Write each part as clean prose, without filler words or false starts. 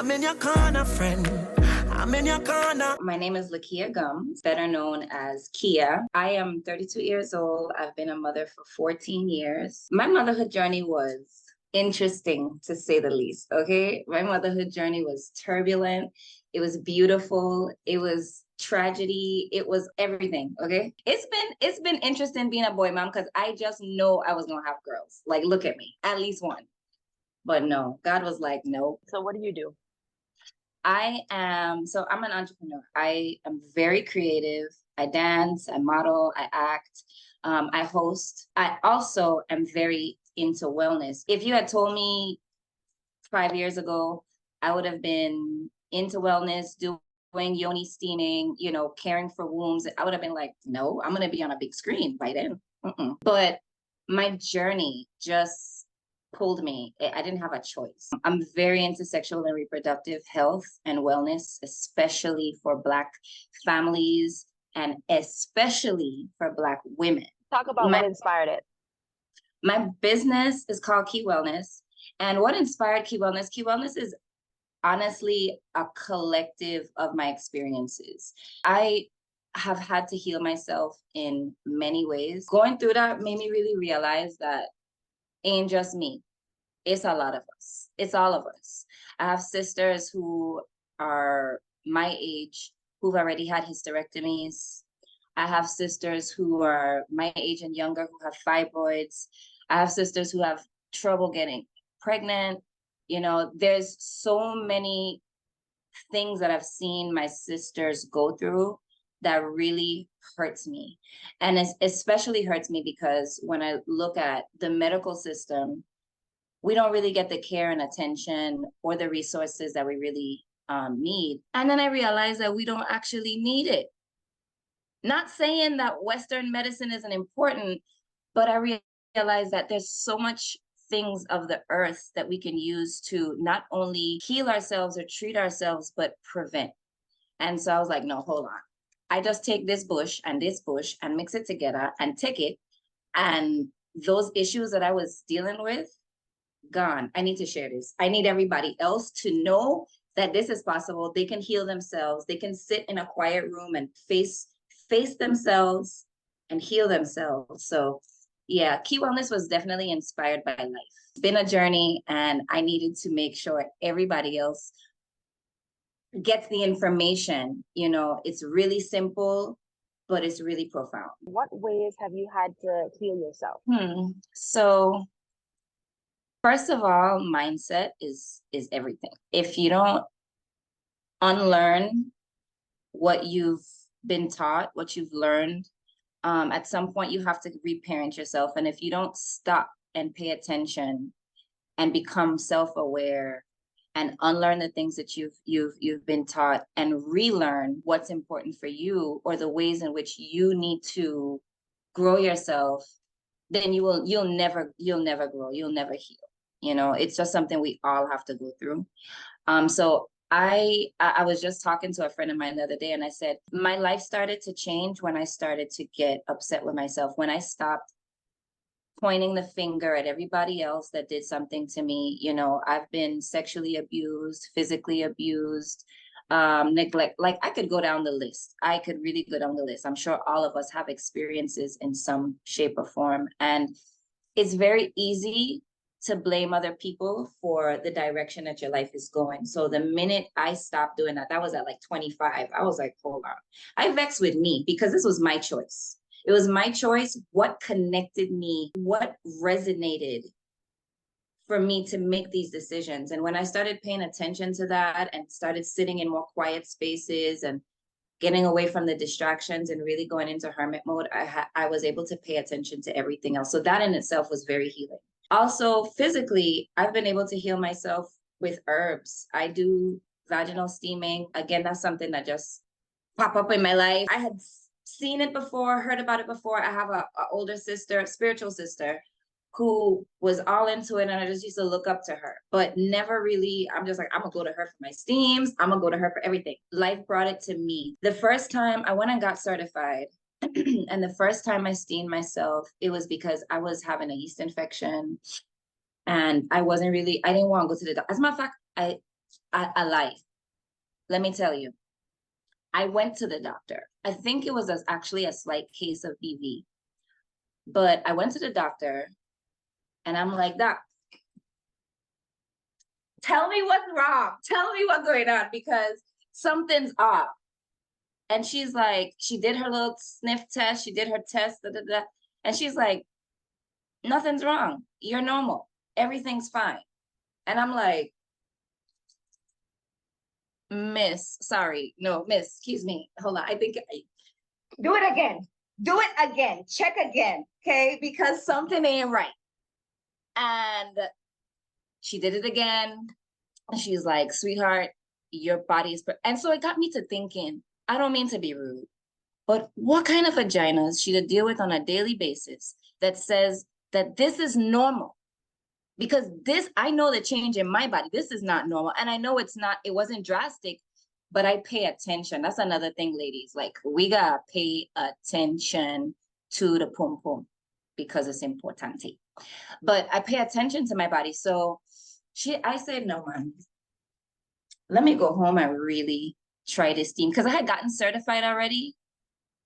I'm in your corner, friend. I'm in your corner. My name is Lekia Gums, better known as Kia. I am 32 years old. I've been a mother for 14 years. My motherhood journey was interesting, to say the least, okay? My motherhood journey was turbulent. It was beautiful. It was tragedy. It was everything, okay? It's been interesting being a boy mom because I just know I was gonna have girls. Like, look at me, at least one. But no, God was like, no. So what do you do? I'm an entrepreneur. I am very creative. I dance, I model, I act, I host. I also am very into wellness. If you had told me 5 years ago, I would have been into wellness, doing yoni steaming, caring for wombs. I would have been like, no, I'm going to be on a big screen by then. But my journey just pulled me. I didn't have a choice. I'm very into sexual and reproductive health and wellness, especially for Black families and especially for Black women. Talk about what inspired it. My business is called Key Wellness. And what inspired Key Wellness? Key Wellness is honestly a collective of my experiences. I have had to heal myself in many ways. Going through that made me really realize that ain't just me. It's a lot of us. It's all of us. I have sisters who are my age who've already had hysterectomies. I have sisters who are my age and younger who have fibroids. I have sisters who have trouble getting pregnant. There's so many things that I've seen my sisters go through that really hurts me. And it especially hurts me because when I look at the medical system, we don't really get the care and attention or the resources that we really need. And then I realized that we don't actually need it. Not saying that Western medicine isn't important, but I realized that there's so much things of the earth that we can use to not only heal ourselves or treat ourselves, but prevent. And so I was like, no, hold on. I just take this bush and mix it together and take it. And those issues that I was dealing with, gone. I need to share this. I need everybody else to know that this is possible. They can heal themselves. They can sit in a quiet room and face themselves and heal themselves. So yeah, Key Wellness was definitely inspired by life. It's been a journey and I needed to make sure everybody else gets the information. It's really simple, but it's really profound. What ways have you had to heal yourself? So first of all, mindset is everything. If you don't unlearn what you've been taught, what you've learned, at some point you have to reparent yourself. And if you don't stop and pay attention and become self-aware and unlearn the things that you've been taught and relearn what's important for you or the ways in which you need to grow yourself, then you'll never grow, you'll never heal. It's just something we all have to go through. So I was just talking to a friend of mine the other day and I said, my life started to change when I started to get upset with myself, when I stopped pointing the finger at everybody else that did something to me. I've been sexually abused, physically abused, neglect. Like I could go down the list. I could really go down the list. I'm sure all of us have experiences in some shape or form. And it's very easy to blame other people for the direction that your life is going. So the minute I stopped doing that was at like 25. I was like, hold on. I vexed with me because this was my choice. It was my choice. What connected me? What resonated for me to make these decisions? And when I started paying attention to that and started sitting in more quiet spaces and getting away from the distractions and really going into hermit mode, I was able to pay attention to everything else. So that in itself was very healing. Also, physically, I've been able to heal myself with herbs. I do vaginal steaming. Again, that's something that just popped up in my life. I had seen it before, heard about it before. I have a older sister, spiritual sister, who was all into it, and I just used to look up to her, but never really, I'm just like, I'm gonna go to her for my steams. I'm gonna go to her for everything. Life brought it to me. The first time I went and got certified, and the first time I steamed myself, it was because I was having a yeast infection and I didn't want to go to the doctor. As a matter of fact, a life. Let me tell you, I went to the doctor. I think it was actually a slight case of BV, but I went to the doctor and I'm like, Doc, tell me what's wrong. Tell me what's going on because something's off. And she's like, she did her little sniff test. She did her test, and she's like, nothing's wrong. You're normal. Everything's fine. And I'm like, Miss, sorry. No, Miss, excuse me. Hold on. Do it again. Do it again. Check again. Okay. Because something ain't right. And she did it again. And she's like, sweetheart, your body is. And so it got me to thinking, I don't mean to be rude, but what kind of vagina is she to deal with on a daily basis that says that this is normal? Because I know the change in my body. This is not normal. And I know it wasn't drastic, but I pay attention. That's another thing, ladies. Like, we gotta pay attention to the pum pum because it's important. But I pay attention to my body. So I said, no, man, let me go home and really try to steam. Because I had gotten certified already.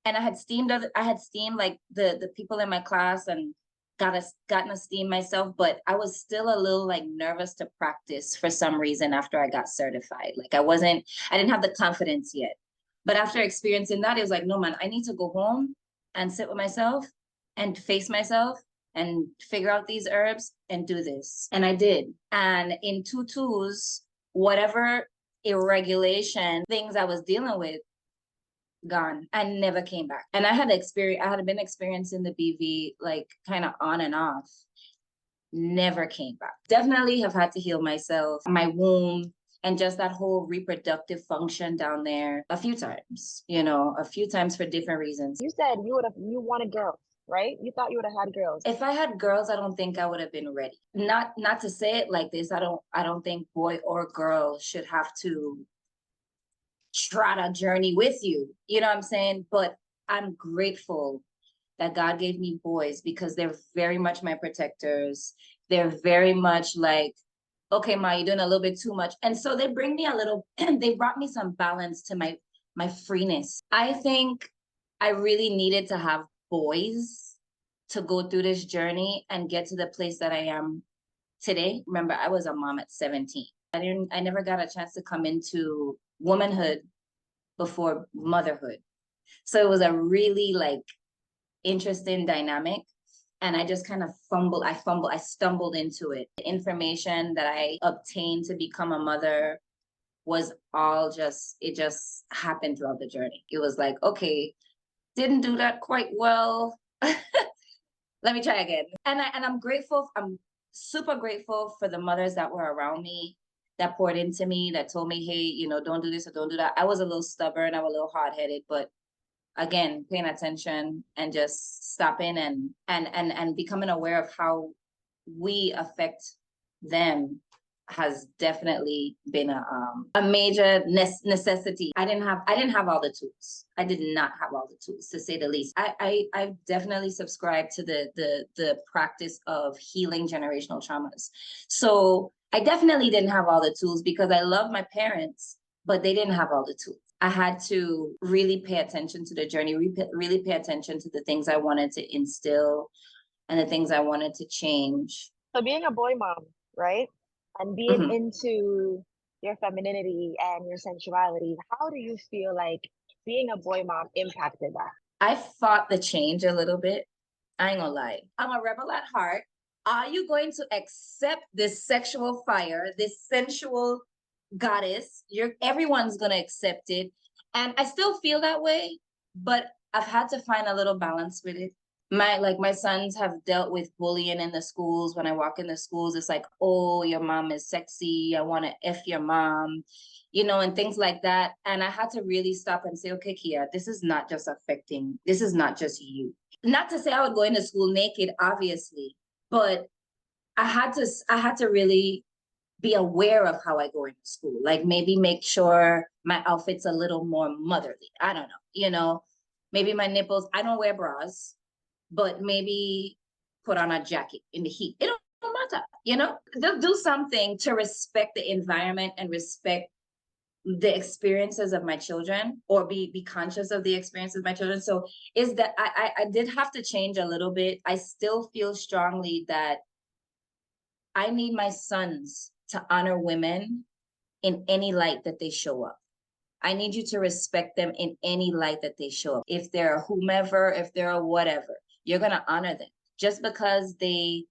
And I had steamed like the people in my class and gotten a steam myself, but I was still a little like nervous to practice for some reason after I got certified. Like I didn't have the confidence yet. But after experiencing that, it was like, no, man, I need to go home and sit with myself and face myself and figure out these herbs and do this. And I did. And in 2/2s, whatever irregulation things I was dealing with, gone and never came back. And I had been experiencing the BV like kind of on and off, never came back. Definitely have had to heal myself, my womb, and just that whole reproductive function down there a few times, for different reasons. You said you wanted girls, right? You thought you would have had girls. If I had girls, I don't think I would have been ready. Not to say it like this, I don't think boy or girl should have to trot a journey with you, you know what I'm saying? But I'm grateful that God gave me boys because they're very much my protectors. They're very much like, okay, Ma, you're doing a little bit too much. And so they bring me they brought me some balance to my freeness. I think I really needed to have boys to go through this journey and get to the place that I am today. Remember, I was a mom at 17. I never got a chance to come into womanhood before motherhood. So it was a really like interesting dynamic. And I just kind of I stumbled into it. The information that I obtained to become a mother was it just happened throughout the journey. It was like, okay, didn't do that quite well. Let me try again. And I'm grateful. I'm super grateful for the mothers that were around me, that poured into me, that told me, hey, don't do this or don't do that. I was a little stubborn. I was a little hard-headed, but again, paying attention and just stopping and becoming aware of how we affect them has definitely been a major necessity. I didn't have all the tools. I did not have all the tools, to say the least. I definitely subscribe to the practice of healing generational traumas. So I definitely didn't have all the tools because I love my parents, but they didn't have all the tools. I had to really pay attention to the journey, really pay attention to the things I wanted to instill and the things I wanted to change. So being a boy mom, right? And being into your femininity and your sensuality, how do you feel like being a boy mom impacted that? I fought the change a little bit. I ain't gonna lie. I'm a rebel at heart. Are you going to accept this sexual fire, this sensual goddess? Everyone's gonna accept it. And I still feel that way, but I've had to find a little balance with it. My sons have dealt with bullying in the schools. When I walk in the schools, it's like, oh, your mom is sexy. I want to F your mom, and things like that. And I had to really stop and say, okay, Kia, this is not just you. Not to say I would go into school naked, obviously, but I had to really be aware of how I go into school. Like maybe make sure my outfit's a little more motherly. I don't know, maybe my nipples, I don't wear bras, but maybe put on a jacket in the heat. It matter, they'll do something to respect the environment and respect the experiences of my children, or be conscious of the experiences of my children. So is that I did have to change a little bit. I still feel strongly that I need my sons to honor women in any light that they show up. I need you to respect them in any light that they show up. If they're a whomever, if they're a whatever, you're going to honor them. Just because they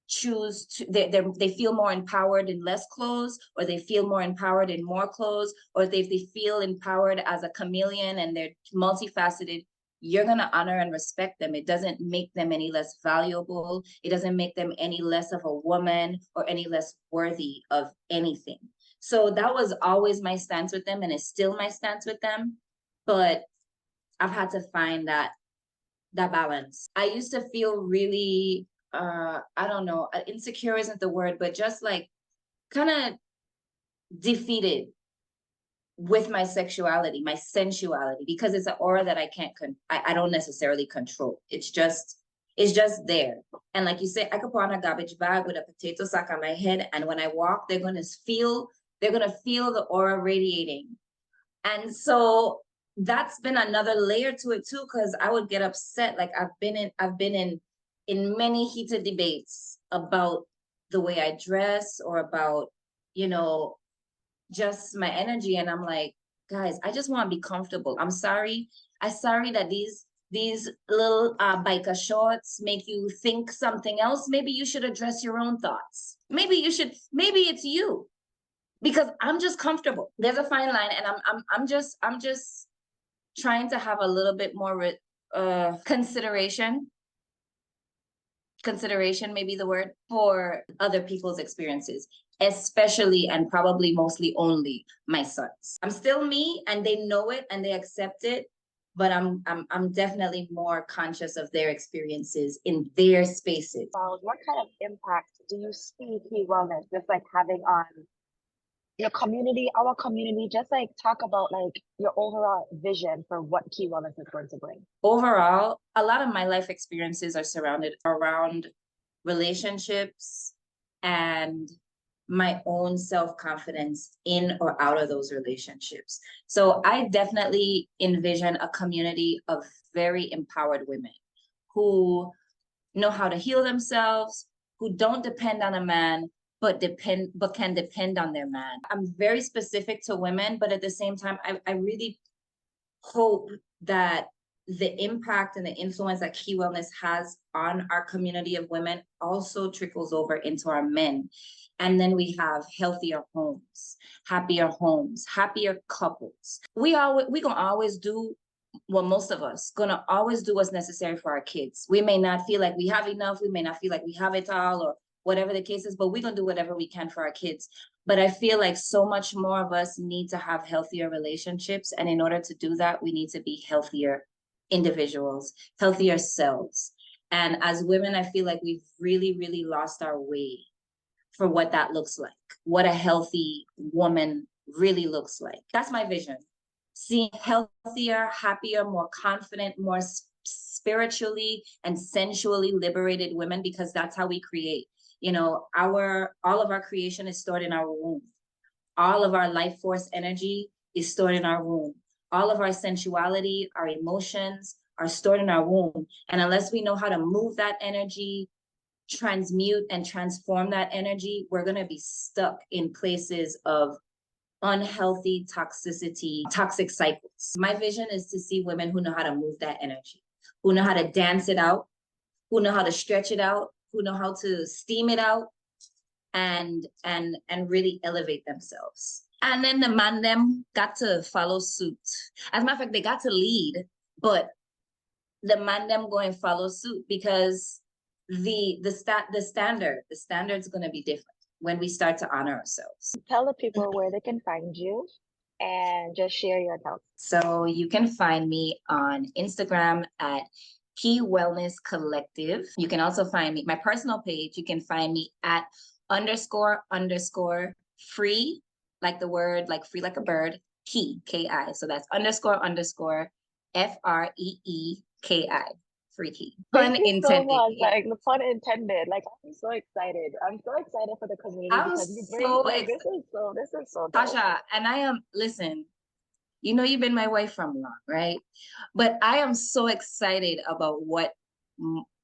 choose to, they feel more empowered in less clothes, or they feel more empowered in more clothes, or they feel empowered as a chameleon and they're multifaceted, you're going to honor and respect them. It doesn't make them any less valuable. It doesn't make them any less of a woman or any less worthy of anything. So that was always my stance with them, and it's still my stance with them. But I've had to find that balance. I used to feel really, I don't know, insecure isn't the word, but just like kind of defeated with my sexuality, my sensuality, because it's an aura that I don't necessarily control. It's just there. And like you say, I could put on a garbage bag with a potato sack on my head, and when I walk, they're gonna feel the aura radiating. And so that's been another layer to it too, because I would get upset. Like I've been in many heated debates about the way I dress, or about, just my energy. And I'm like, guys, I just want to be comfortable. I'm sorry that these little biker shorts make you think something else. Maybe you should address your own thoughts. Maybe it's you, because I'm just comfortable. There's a fine line, and I'm just trying to have a little bit more consideration may be the word, for other people's experiences, especially and probably mostly only my sons. I'm still me, and they know it and they accept it, but I'm definitely more conscious of their experiences in their spaces. What kind of impact do you see Key Wellness just like having on your community, our community? Just like talk about like your overall vision for what Key Wellness is going to bring. Overall, a lot of my life experiences are surrounded around relationships and my own self-confidence in or out of those relationships. So I definitely envision a community of very empowered women who know how to heal themselves, who don't depend on a man, but can depend on their man. I'm very specific to women, but at the same time, I really hope that the impact and the influence that Key Wellness has on our community of women also trickles over into our men. And then we have healthier homes, happier couples. We gonna always do, well, most of us gonna always do what's necessary for our kids. We may not feel like we have enough. We may not feel like we have it all, or whatever the case is, but we're gonna do whatever we can for our kids. But I feel like so much more of us need to have healthier relationships. And in order to do that, we need to be healthier individuals, healthier selves. And as women, I feel like we've really, really lost our way for what that looks like, what a healthy woman really looks like. That's my vision. Seeing healthier, happier, more confident, more spiritually and sensually liberated women, because that's how we create. All of our creation is stored in our womb. All of our life force energy is stored in our womb. All of our sensuality, our emotions are stored in our womb. And unless we know how to move that energy, transmute and transform that energy, we're going to be stuck in places of unhealthy toxicity, toxic cycles. My vision is to see women who know how to move that energy, who know how to dance it out, who know how to stretch it out, who know how to steam it out, and really elevate themselves. And then the man them got to follow suit. As a matter of fact, they got to lead, but the man them go and follow suit, because the standard's going to be different when we start to honor ourselves. Tell the people where they can find you, and just share your accounts. So you can find me on Instagram at Key Wellness Collective. You can also find me, my personal page, you can find me at __ free, like the word, like free like a bird, key, K-I. So that's __ FREEKI. freaky. Thank Pun you so intended. much. Yeah. Like the pun intended. Like I'm so excited. I'm so excited for the community I'm because you bring so like excited, this is so dope. Tasha, and I am, listen, you know, you've been my wife from long, right? But I am so excited about what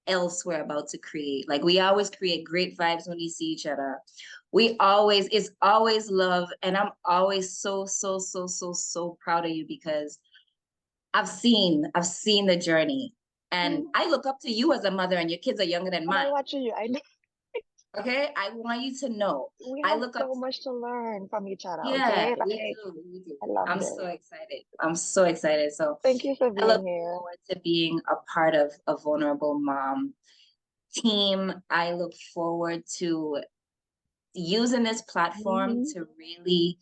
else we're about to create. Like we always create great vibes when we see each other. It's always love. And I'm always so proud of you because I've seen the journey. And I look up to you as a mother, and your kids are younger than And I'm mine. watching you. I know Okay, I want you to know. we I have look up so to, much to learn from each other. yeah, Okay, we like do, we do. I love I'm so this. excited. I'm so excited. So Thank you for I look being here. forward to being a part of a vulnerable mom team. I look forward to using this platform Mhm. to really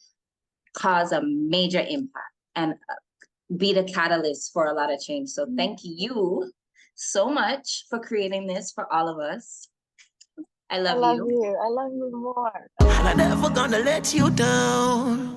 cause a major impact and be the catalyst for a lot of change. So thank you so much for creating this for all of us. I I love love you. you. I love you more. And I'm never gonna let you down.